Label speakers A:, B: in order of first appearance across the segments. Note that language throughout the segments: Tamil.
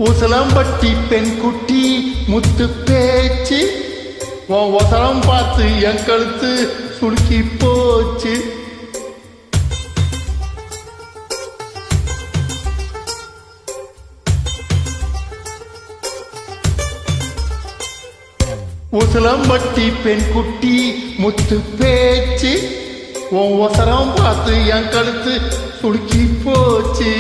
A: உசலம்பட்டி பெண் குட்டி முத்து பேச்சு உன் ஒசலம் பார்த்து என் கழுத்து சுளுக்கி போச்சு. உசலம்பட்டி பெண் குட்டி முத்து பேச்சு உன் ஒசரம் பார்த்து என் கழுத்து சுளுக்கி போச்சு.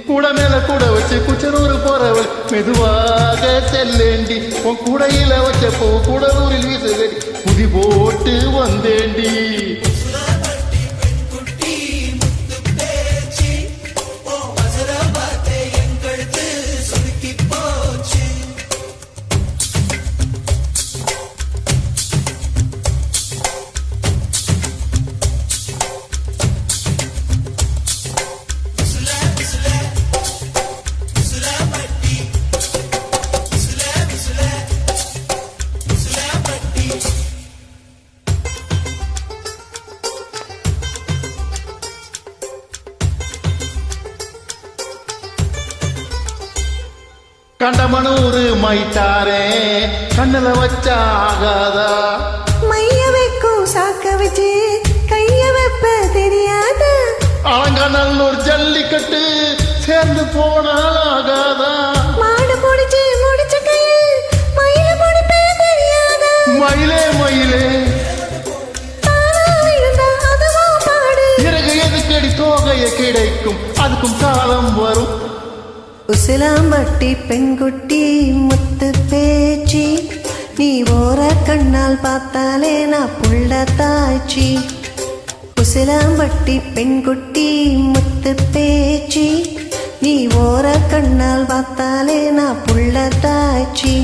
A: கூட மேல கூட வச்சு குச்சனூர் போறவள் மெதுவாக செல்லேண்டி உன் கூடையில வச்ச போ கூடலூரில் வீசுவேடி குதி போட்டு வந்தேண்டி. கண்டமனூரு மைத்தாரே கண்ணுல வச்சா ஆகாதா
B: மைய வைக்கும் சாக்க வச்சு கைய வைப்ப தெரியாத
A: அலங்காநல்லூர் ஜல்லிக்கட்டு சேர்ந்து போனால் ஆகாதா
B: மாடு முடிச்சு முடிச்ச கையில் மயில முடிப்பே தெரியாத
A: மயிலே மயிலே
B: அதுவும் பாடு
A: இறகு எதுக்கடி தோகைய கிடைக்கும் அதுக்கும் காலம் வரும்.
B: உசிலாம்பட்டி பெண்குட்டி முத்து பேச்சி நீ ஓர கண்ணால் பார்த்தாலே நான் புள்ள தாய்ச்சி. உசிலாம்பட்டி பெண்குட்டி முத்து பேச்சி நீ ஓர கண்ணால் பார்த்தாலே நான் புள்ள தாய்ச்சி.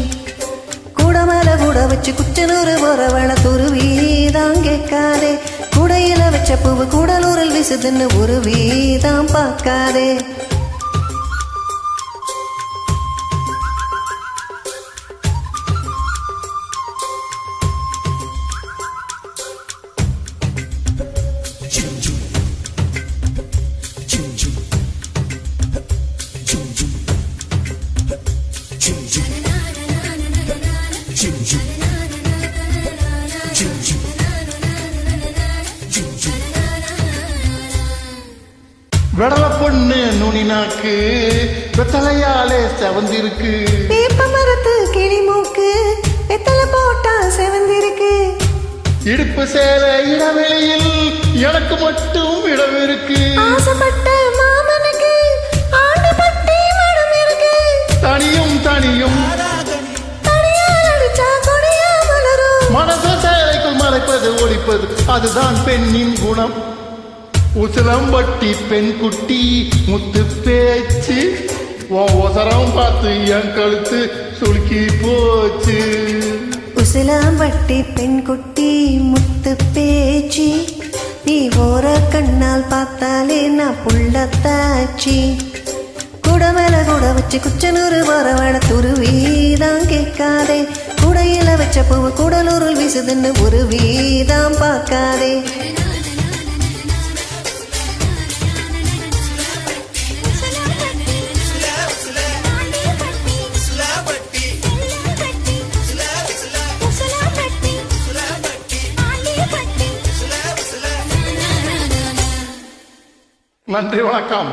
B: கூட மேல கூட வச்சு குச்சனூர் போறவள துருவீதான் கேட்காதே கூடையில வச்ச பூவு கூடலூரில் விசுதுன்னு ஒரு வீதான் பார்க்காதே.
A: வெடல பொண்ணு நுனி நாக்கு வெத்தலையாலே செவந்திருக்கு
B: வேப்ப மரத்து கிளி மூக்கு வெத்தலை போட்டா செவந்திருக்கு.
A: இடுப்பு சேலை இடவெளியில் எனக்கு மட்டும் இடம் இருக்கு.
B: ஆசைப்பட்ட மாமனுக்கு ஆண்டு பட்டி மடம் இருக்கு.
A: தனியும் தனியும்
B: அடிச்சா கொடியா வளரும்.
A: மனச சேலைக்குள் மறைப்பது ஒழிப்பது அதுதான் பெண்ணின் குணம். உசிலம்பட்டி பெண் குட்டி முத்து பேச்சு உன் ஒசரம் பார்த்து என் கழுத்து சுளுக்கி போச்சு.
B: உசிலாம்பட்டி பெண் குட்டி முத்து பேச்சி நீ ஓர கண்ணால் பார்த்தாலே நான் புள்ள தாச்சி. கூட மேல கூட வச்சு குச்சனூர் வரவட துருவீதான் கேட்காதே கூடையில வச்ச பூவு கூடலூரில் வீசுதுன்னு ஒரு வீதான் பார்க்காதே.
A: நன்றி, வணக்கம்.